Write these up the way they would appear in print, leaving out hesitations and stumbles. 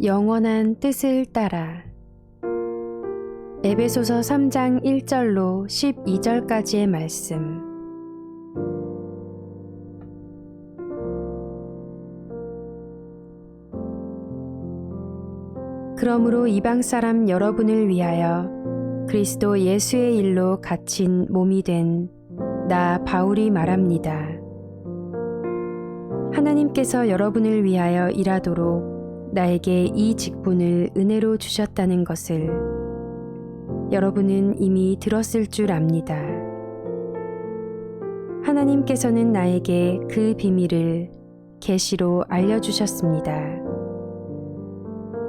영원한 뜻을 따라. 에베소서 3장 1절로 12절까지의 말씀. 그러므로 이방 사람 여러분을 위하여 그리스도 예수의 일로 갇힌 몸이 된 나 바울이 말합니다. 하나님께서 여러분을 위하여 일하도록 나에게 이 직분을 은혜로 주셨다는 것을 여러분은 이미 들었을 줄 압니다. 하나님께서는 나에게 그 비밀을 계시로 알려주셨습니다.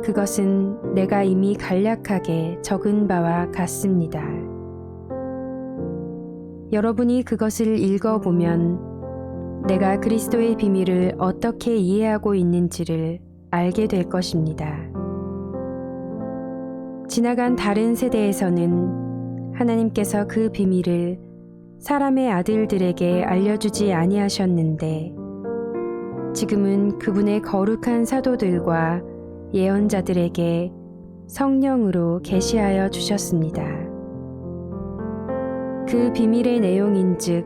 그것은 내가 이미 간략하게 적은 바와 같습니다. 여러분이 그것을 읽어보면 내가 그리스도의 비밀을 어떻게 이해하고 있는지를 알게 될 것입니다. 지나간 다른 세대에서는 하나님께서 그 비밀을 사람의 아들들에게 알려주지 아니하셨는데 지금은 그분의 거룩한 사도들과 예언자들에게 성령으로 계시하여 주셨습니다. 그 비밀의 내용인즉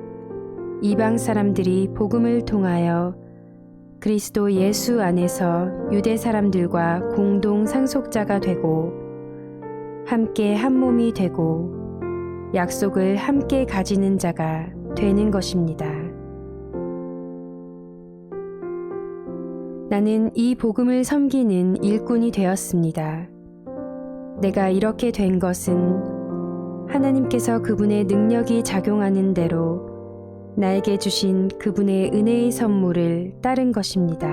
이방 사람들이 복음을 통하여 그리스도 예수 안에서 유대 사람들과 공동 상속자가 되고 함께 한 몸이 되고 약속을 함께 가지는 자가 되는 것입니다. 나는 이 복음을 섬기는 일꾼이 되었습니다. 내가 이렇게 된 것은 하나님께서 그분의 능력이 작용하는 대로 나에게 주신 그분의 은혜의 선물을 따른 것입니다.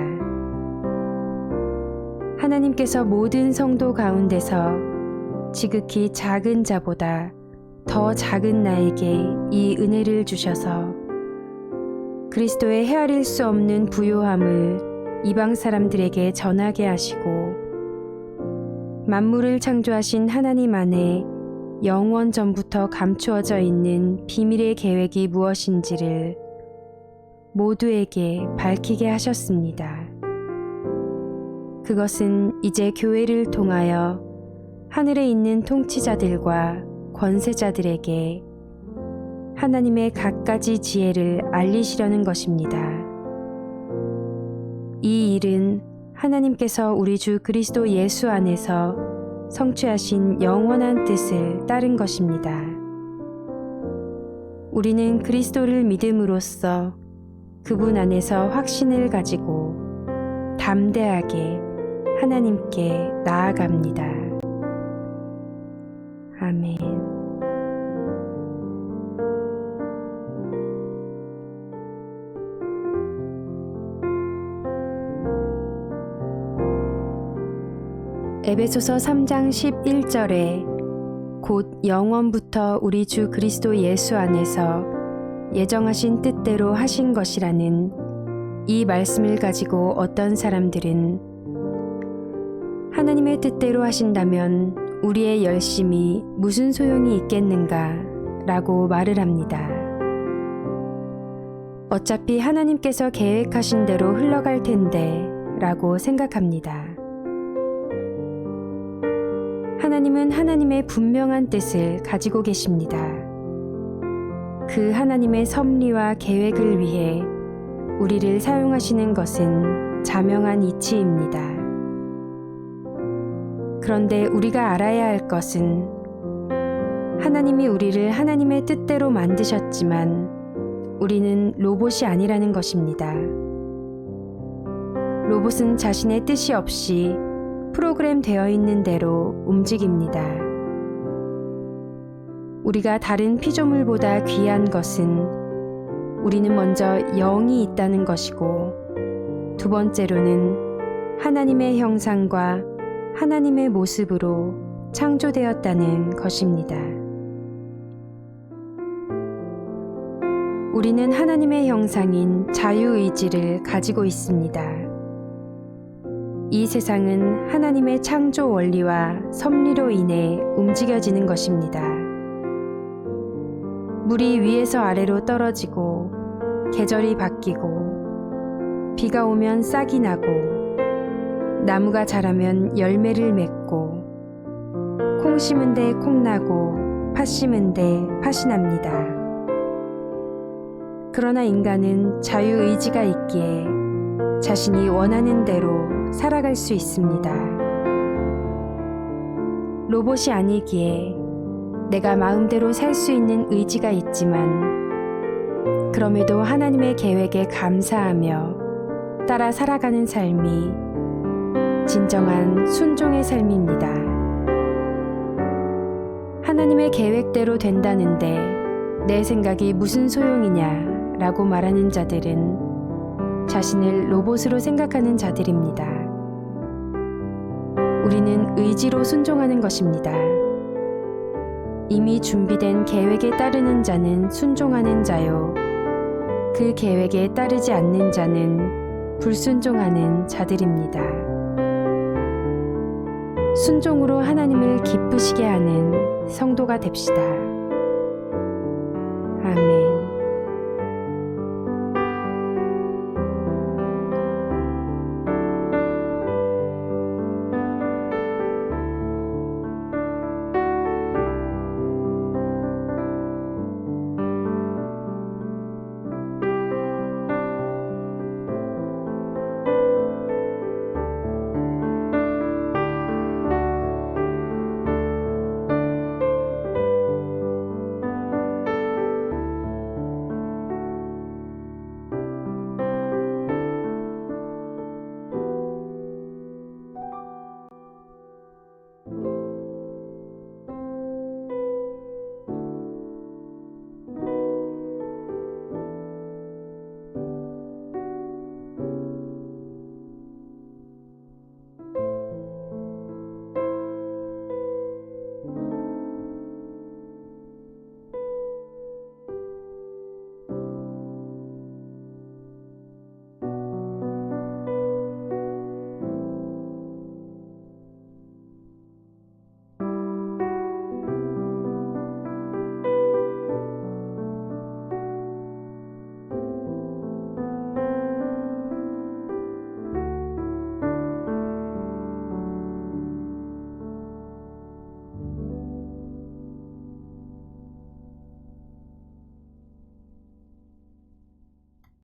하나님께서 모든 성도 가운데서 지극히 작은 자보다 더 작은 나에게 이 은혜를 주셔서 그리스도의 헤아릴 수 없는 부요함을 이방 사람들에게 전하게 하시고 만물을 창조하신 하나님 안에 영원 전부터 감추어져 있는 비밀의 계획이 무엇인지를 모두에게 밝히게 하셨습니다. 그것은 이제 교회를 통하여 하늘에 있는 통치자들과 권세자들에게 하나님의 갖가지 지혜를 알리시려는 것입니다. 이 일은 하나님께서 우리 주 그리스도 예수 안에서 성취하신 영원한 뜻을 따른 것입니다. 우리는 그리스도를 믿음으로써 그분 안에서 확신을 가지고 담대하게 하나님께 나아갑니다. 아멘. 에베소서 3장 11절에 곧 영원부터 우리 주 그리스도 예수 안에서 예정하신 뜻대로 하신 것이라는 이 말씀을 가지고 어떤 사람들은 하나님의 뜻대로 하신다면 우리의 열심이 무슨 소용이 있겠는가 라고 말을 합니다. 어차피 하나님께서 계획하신 대로 흘러갈 텐데 라고 생각합니다. 하나님은 하나님의 분명한 뜻을 가지고 계십니다. 그 하나님의 섭리와 계획을 위해 우리를 사용하시는 것은 자명한 이치입니다. 그런데 우리가 알아야 할 것은 하나님이 우리를 하나님의 뜻대로 만드셨지만 우리는 로봇이 아니라는 것입니다. 로봇은 자신의 뜻이 없이 프로그램 되어 있는 대로 움직입니다. 우리가 다른 피조물보다 귀한 것은 우리는 먼저 영이 있다는 것이고 두 번째로는 하나님의 형상과 하나님의 모습으로 창조되었다는 것입니다. 우리는 하나님의 형상인 자유의지를 가지고 있습니다. 이 세상은 하나님의 창조 원리와 섭리로 인해 움직여지는 것입니다. 물이 위에서 아래로 떨어지고 계절이 바뀌고 비가 오면 싹이 나고 나무가 자라면 열매를 맺고 콩 심은 데 콩 나고 팥 심은 데 팥이 납니다. 그러나 인간은 자유의지가 있기에 자신이 원하는 대로 살아갈 수 있습니다. 로봇이 아니기에 내가 마음대로 살 수 있는 의지가 있지만 그럼에도 하나님의 계획에 감사하며 따라 살아가는 삶이 진정한 순종의 삶입니다. 하나님의 계획대로 된다는데 내 생각이 무슨 소용이냐 라고 말하는 자들은 자신을 로봇으로 생각하는 자들입니다. 우리는 의지로 순종하는 것입니다. 이미 준비된 계획에 따르는 자는 순종하는 자요. 그 계획에 따르지 않는 자는 불순종하는 자들입니다. 순종으로 하나님을 기쁘시게 하는 성도가 됩시다.